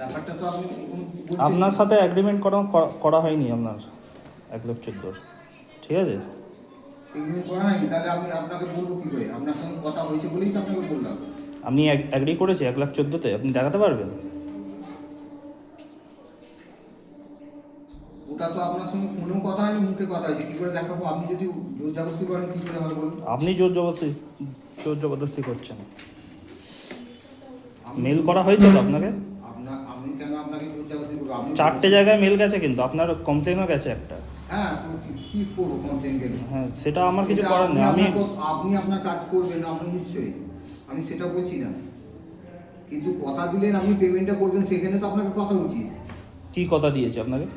ব্যাপারটা তো আপনি আপনার সাথে এগ্রিমেন্ট করা হয়নি আপনার 1,14,000 ঠিক আছে? এগ্রিমেন্ট করা হয়নি, তাহলে আমি আপনাকে বলবো কি করে? আপনার সঙ্গে কথা হয়েছে বলেই তো আপনাকে বললাম। আপনি অ্যাগ্রি করেছে 1,14,000-তে? আপনি দেখাতে পারবেন? ওটা তো আপনার সঙ্গে ফোনেও কথা হয়নি, মুখে কথা হয়েছে, কি করে দেখাবো? আপনি যদি জোর জবরদস্তি করেন কি করে হবে বলুন? আপনি জোর জবরদস্তি করছেন। মেল করা হয়েছে তো আপনাকে? আমি কেন আপনাকে জোর জবরদস্তি করবো? আপনি 4টে জায়গায় মেল গেছে, কিন্তু আপনার কমপ্লেনও গেছে একটা। হ্যাঁ, তো কি করবো কমপ্লেন গেলে? হ্যাঁ, সেটা আমার কিছু করার নেই। আপনি আপনার কাজ করবেন আপনি নিশ্চয়ই, আমি সেটা বলছি না, কিন্তু কথা দিলেন আপনি পেমেন্টটা করবেন, সেখানে তো আপনাকে কথা উচিত। কি কথা দিয়েছে আপনাকে?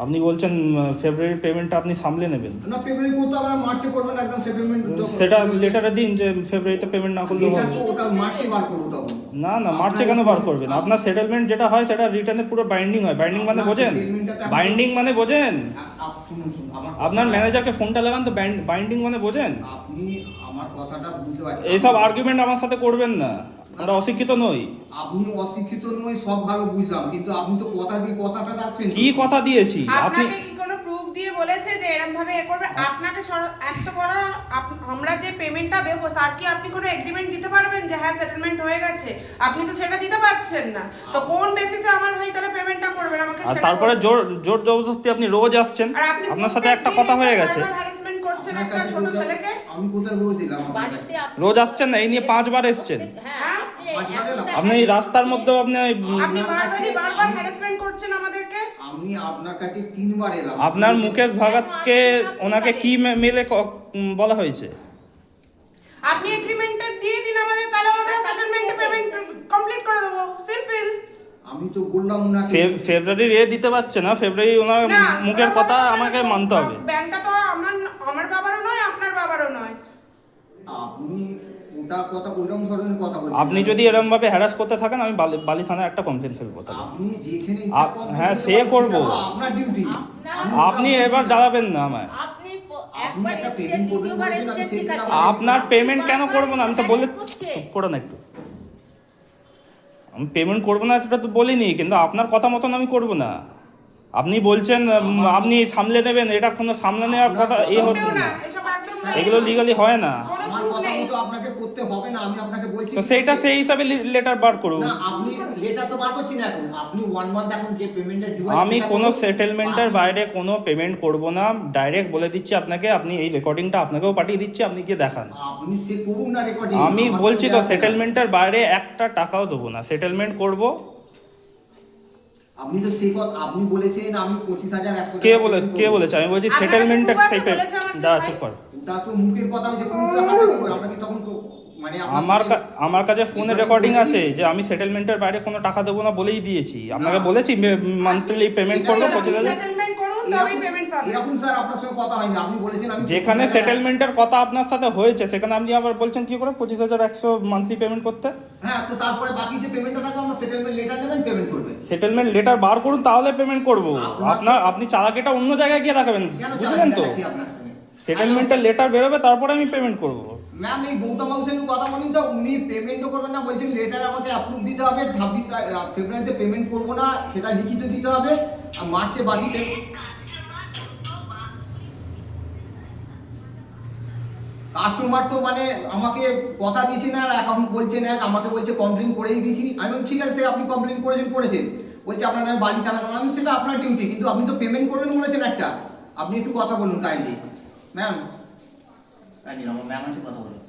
আপনি বলছেন ফেব্রুয়ারির পেমেন্টটা আপনি সামলে নেবেন। না, ফেব্রুয়ারি করতে আমরা মার্চে করবেন একদম সেটেলমেন্ট। সেটা লেটারে দিন যে ফেব্রুয়ারিতে পেমেন্ট না করলে হবে। ওটা মার্চে বার করবো তখন। না না, মার্চে কেন বার করবেন? আপনার সেটেলমেন্ট যেটা হয় সেটা রিটার্নে পুরো বাইন্ডিং হয়। বাইন্ডিং মানে বোঝেন? বাইন্ডিং মানে বোঝেন? আপনার ম্যানেজারকে ফোনটা লাগান তো, বাইন্ডিং মানে বোঝেন? আপনি আমার কথাটা বুঝতে পারছেন? এইসব আর্গুমেন্ট আমার সাথে করবেন না, আমরা অশিক্ষিত নই। আপনি অশিক্ষিত নই সব ভালো বুঝলাম, কিন্তু আপনি তো কথা দিয়ে কথাটা রাখছেন। কি কথা দিয়েছি? আপনাকে কি কোনো প্রুফ দিয়ে বলেছে যে এরকম ভাবে এ করবে? আপনাকে এত বড় আমরা যে পেমেন্টটা দেবো তার কি আপনি কোনো এগ্রিমেন্ট দিতে পারবেন যে হ্যাঁ সেটেলমেন্ট হয়ে গেছে? আপনি তো সেটা দিতে পারছেন না, তো কোন বেসিসে আমার ভাই তাহলে পেমেন্টটা করবেন আমাকে? আর তারপরে জোর জবরদস্তি আপনি রোজ আসছেন, আপনার সাথে একটা কথা হয়ে গেছে। হ্যারাসমেন্ট করছেন একটা ছোট ছেলেকে। আমি কোথায় রোজ দিলাম? রোজ আসছেন না, এই নিয়ে 5 বার এসেছেন হ্যাঁ, আপনি। এই রাস্তার মধ্যেও আপনি বারবার হ্যারাসমেন্ট করছেন আমাদেরকে। আমি আপনার কাছে 3 বার এলাম। আপনার মুকেশ ভাগাতকে ওনাকে কি মেলে বলা হয়েছে? আপনি এগ্রিমেন্টটা দিয়ে দিন আমাদের, তাহলে আমরা সেটেলমেন্টে পেমেন্ট কমপ্লিট করে দেবো, সিম্পল। আমি তো বললাম না ফেব্রুয়ারির দিতে পারছে না, ফেব্রুয়ারি ওনার মুখের কথা আমাকে মানতে হবে। ব্যাংকটা তো আমার বাবারও নয়, আপনার বাবারও নয়। আপনি ওটা কথা ওরকম ধরনের কথা বলছেন। আপনি যদি এরকম ভাবে হ্যারাস করতে থাকেন, আমি বালি থানায় একটা কমপ্লেন ফেলবো। আপনি যেখানে হ্যাঁ, সে করবো, আপনার ডিউটি। আপনি এবার জ্বালাবেন না আমায়। আপনার পেমেন্ট কেন করবো না? আমি তো বলে চুপ করো না একটু। আমি পেমেন্ট করবো না সেটা তো বলিনি, কিন্তু আপনার কথা মতন আমি করবো না। আপনি বলছেন আপনি সামলে নেবেন, এটা কোনো সামলে নেওয়ার কথা হচ্ছে না, এগুলো লিগালি হয় না। আমার কথা মতো আপনাকে করতে হবে না, আমি আপনাকে বলছি তো সেইটা সেই হিসাবে লেটার বার করুন। না, আপনি লেটার তো বার করছেন এখন, আপনি 1 মান্থ এখন যে পেমেন্টের ডিউ আছে আমি কোনো সেটেলমেন্টের বাইরে কোনো পেমেন্ট করব না, ডাইরেক্ট বলে দিচ্ছি আপনাকে। আপনি এই রেকর্ডিংটা আপনাকেও পাঠিয়ে দিচ্ছি, আপনি গিয়ে দেখান। আপনি সে করুন না রেকর্ডিং। আমি বলছি তো সেটেলমেন্টের বাইরে একটা টাকাও দেবো না, সেটেলমেন্ট করব। আপনি তো সেই কথা আপনি বলেছেন আমি 25,100 কে বলেছে? আমি বলছি সেটেলমেন্টটা সেই দাঁড়া চুপ কর। ওটা তো মুখের কথা, যে প্রুফটা হবে কি করে? আমরা কি তখন মানে আমার কাছে ফোনে রেকর্ডিং আছে যে আমি সেটেলমেন্টের বাইরে কোনো টাকা দেবো না বলেই দিয়েছি আপনাকে। বলেছি মান্থলি পেমেন্ট করবো 25,000। সেটেলমেন্ট করুন তবেই পেমেন্ট পাবেন। এরকম স্যার আপনার সঙ্গে কথা হয়নি, আপনি বলেছেন আমি যেখানে সেটেলমেন্টের কথা আপনার সাথে হয়েছে সেখানে আপনি আবার বলছেন কি করে 25,100 মান্থলি পেমেন্ট করতে? হ্যাঁ, তো তারপরে বাকি যে পেমেন্টটা থাকবে আমরা সেটেলমেন্ট লেটার নেবেন, পেমেন্ট করবেন। সেটেলমেন্ট লেটার বার করুন তাহলে পেমেন্ট করব। আপনি চালাকিটা অন্য জায়গায় গিয়ে দেখাবেন, বুঝলেন তো? সেটেলমেন্টের লেটার বেরোবে তারপরে আমি পেমেন্ট করব। ম্যাম, এই গৌতম বাবুর সঙ্গে কথা বলুন তো, উনি পেমেন্টও করবেন না বলছেন, লেটার আমাকে অ্যাপ্রুভ দিতে হবে, 26 ফেব্রুয়ারিতে পেমেন্ট করব না সেটা লিখিত দিতে হবে, আর মার্চে বাকি পেমেন্ট। কাস্টমার তো মানে আমাকে কথা দিয়েছে না, আর অ্যাকাউন্ট বলছে না, আমাকে বলছে কমপ্লেন করেই দিয়েছি। আমি বলছি ঠিক আছে, আপনি কমপ্লেন করেছেন বলছে আপনার নামে বালি থানা। আমি সেটা আপনার ডিউটি, কিন্তু আপনি তো পেমেন্ট করবেন বলেছেন একটা। আপনি একটু কথা বলুন কাইন্ডলি ম্যাম। আমার ম্যাম আছে, কথা বলুন।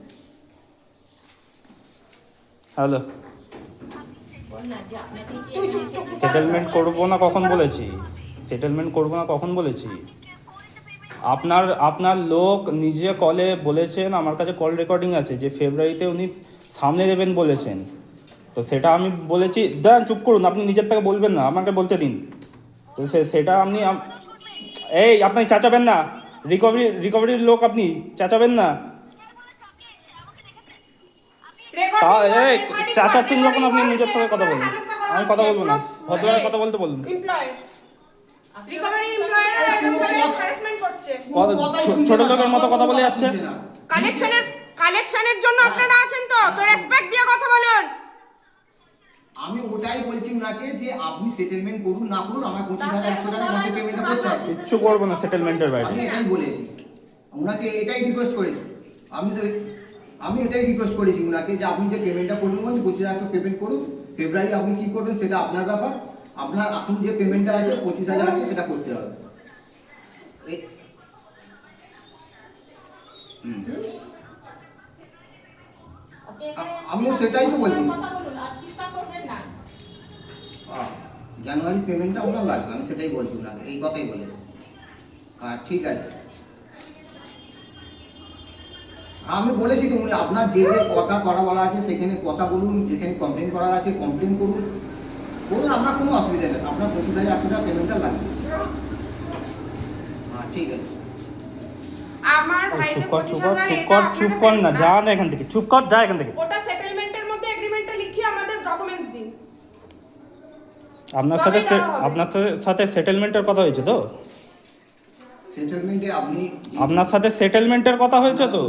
হ্যালো, সেটেলমেন্ট করবো না কখন বলেছি? সেটেলমেন্ট করবো না কখন বলেছি? আপনার লোক নিজে কলে বলেছেন, আমার কাছে কল রেকর্ডিং আছে, যে ফেব্রুয়ারিতে উনি সামনে দেবেন বলেছেন। তো সেটা আমি বলেছি। দাঁড়ান, চুপ করুন, আপনি নিজের থেকে বলবেন না, আমাকে বলতে দিন। তো সেটা আপনি আপনি চাচাবেন না, রিকভারির লোক, আপনি চাচাবেন না। চাচাচ্ছেন যখন আপনি নিজের থেকে কথা বলুন, আমি কথা বলবো না। ভদ্রভাবে কথা বলতে বলুন। ছোট লোকের মতো কথা বলে যাচ্ছে। কালেকশনের জন্য আপনারা আছেন তো রেসপেক্ট দিয়ে কথা বলুন। আমি ওটাই বলছি ওনাকে যে আপনি সেটেলমেন্ট করুন না করুন আমার 25,100 টাকা মাসে পেমেন্টটা করতে হবে। কিচ্ছু করবো না সেটেলমেন্টের বাইরে। আমি এটাই বলেছি ওনাকে, এটাই রিকোয়েস্ট করেছি আমি এটাই রিকোয়েস্ট করেছি ওনাকে যে আপনি যে পেমেন্টটা করুন 25,100 পেমেন্ট করুন, ফেব্রুয়ারি আপনি কি করবেন সেটা আপনার ব্যাপার, আপনার এখন যে পেমেন্টটা আছে 25,000 আছে সেটা করতে হবে। আমিও সেটাই তো বলছি। জানুয়ারি পেমেন্টটা ওনার লাগবে, আমি সেটাই বলছি ওনাকে, এই কথাই বলে। ঠিক আছে, আমি বলেছি তো উনি আপনার যে যে কথা বলা আছে সেখানে কথা বলুন, যেখানে কমপ্লেন করার আছে কমপ্লেন করুন, আমার কোনো অসুবিধা নেই, আপনার 25,100 টাকা পেমেন্টটা লাগবে। ঠিক আছে। আমার ভাই যে 25,000 চুপ কর না, যা না এখান থেকে, চুপ কর, যা এখান থেকে। ওটা সেটেলমেন্টের মধ্যে এগ্রিমেন্টটা লিখিয়ে আমাদের ডকুমেন্টস দিন। আপনার সাথে সেটেলমেন্টের কথা হয়েছে তো? সেটেলমেন্টে আপনি আপনার সাথে সেটেলমেন্টের কথা হয়েছে তো?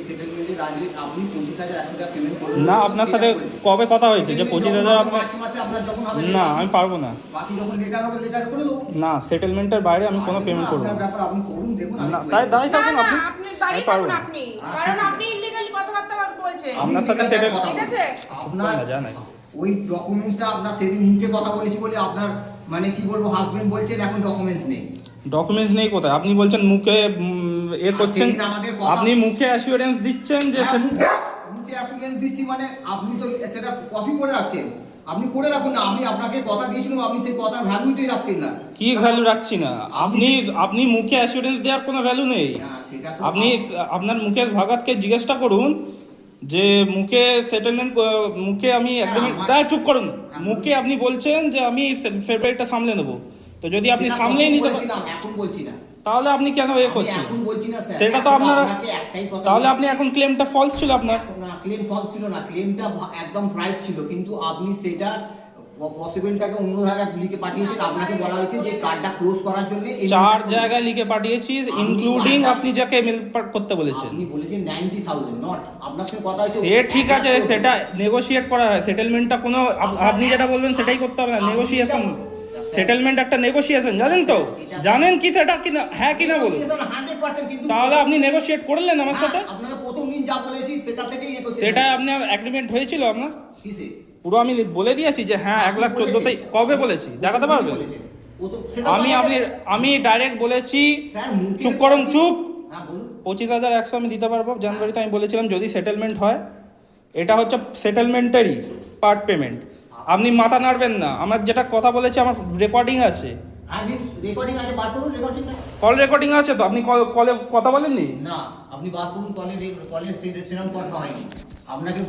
সেটেলমেন্টে রাজি আপনি 25,100 টাকা পেমেন্ট করুন। না, আপনার সাথে কবে কথা হয়েছে যে 25,000 আপনার? মার্চ মাসে আপনার যখন হবে না, আমি পারবো না। বাকি যখন লেটার হবে লেটার করে দেবো। না, সেটেলমেন্টের বাইরে আমি কোনো পেমেন্ট করব না। আপনার ব্যাপার আপনি করুন, দেখুন। না, তাই দাঁড়িয়ে থাকুন আপনি। আপনি দাঁড়িয়ে থাকুন আপনি, কারণ আপনি ইল্লিগাল কথাবার্তা বলছেন। আপনার সাথে সেটেল ঠিক আছে, আপনার জানেন ওই ডকুমেন্টসটা আপনার সেদিন মুখে কথা বলেছি বলে আপনার মানে কি বলবো হাজবেন্ড বলছেন এখন ডকুমেন্টস নেই। ডকুমেন্টস নেই কোথায়? আপনি বলছেন মুখে করছেন, সেদিন আমাদের কথা- আপনি মুখে অ্যাসিওরেন্স দিচ্ছেন যে মুখে অ্যাসুরেন্স দিচ্ছি মানে আপনি তো সেটা কপি করে রাখছেন, আপনি করে রাখুন না। আমি আপনাকে কথা দিয়েছিলাম, আপনি সেই কথার ভ্যালুটাই রাখছেন না। কি ভ্যালু রাখছি না? আপনি মুখে অ্যাসিওরেন্স দেওয়ার কোনো ভ্যালু নেই। সেটা তো আপনি আপনার মুকেশ ভাগাতকে জিজ্ঞাসা করুন যে মুখে সেটেলমেন্ট, মুখে আমি এগ্রিমেন্ট, চুপ করুন। মুখে আপনি বলছেন যে আমি ফেব্রুয়ারিটা সামলে নেবো, তো যদি আপনি সেটা সামলেই তখন নিতে বলেছিলাম, এখন বলছি না। তাহলে আপনি কেন করছেন? এখন বলছি না স্যার, সেটা তো এখন আপনারা, আপনাকে একটাই কথা তাহলে বলছি। আপনি এখন ক্লেমটা ফলস ছিল আপনার। না, ক্লেম ফলস ছিল না, ক্লেমটা একদম রাইট ছিল, কিন্তু আপনি সেটা পসিবলটাকে অন্য জায়গায় লিখে পাঠিয়েছেন। আপনাকে বলা হয়েছে যে কার্ডটা ক্লোজ করার জন্য 4 জায়গায় লিখে পাঠিয়েছি, ইনক্লুডিং আপনি যাকে মেল করতে বলেছেন। আপনি বলেছেন 90,000 নট, আপনার সাথে কথা হয়েছে। এ ঠিক আছে, সেটা নেগোশিয়েট করা হয়। সেটেলমেন্টটা কোনো আপনি যেটা বলবেন সেটাই করতে হবে না। নেগোশিয়েশন, সেটেলমেন্ট একটা নেগোশিয়েশন, জানেন তো? জানেন কি সেটা কিনা? হ্যাঁ কিনা বলুন। 100% কিন্তু তাহলে আপনি নেগোশিয়েট করলেন আমার সাথে? আপনাকে প্রথম দিন যা বলেছি সেটা থেকেই সেটা আপনার এগ্রিমেন্ট হয়েছিল আপনার? কিসে? পুরো আমি বলে দিয়েছি যে হ্যাঁ 1,14,000 কবে বলেছি, দেখাতে পারবেন? আমি ডাইরেক্ট বলেছি। চুপ করুন, চুপ। 25,100 আমি দিতে পারবো জানুয়ারিতে। আমি বলেছিলাম যদি সেটেলমেন্ট হয়, এটা হচ্ছে সেটেলমেন্টেরই পার্ট পেমেন্ট। আপনি মাথা নাড়বেন না, আমার যেটা কথা বলেছি আমার রেকর্ডিং আছে। রেকর্ডিং আছে, বার করুন রেকর্ডিং। কল রেকর্ডিং আছে তো? আপনি কলে কথা বলেননি? না, আপনি বার করুন, কলে সেরকম কথা হয়নি আপনাকে।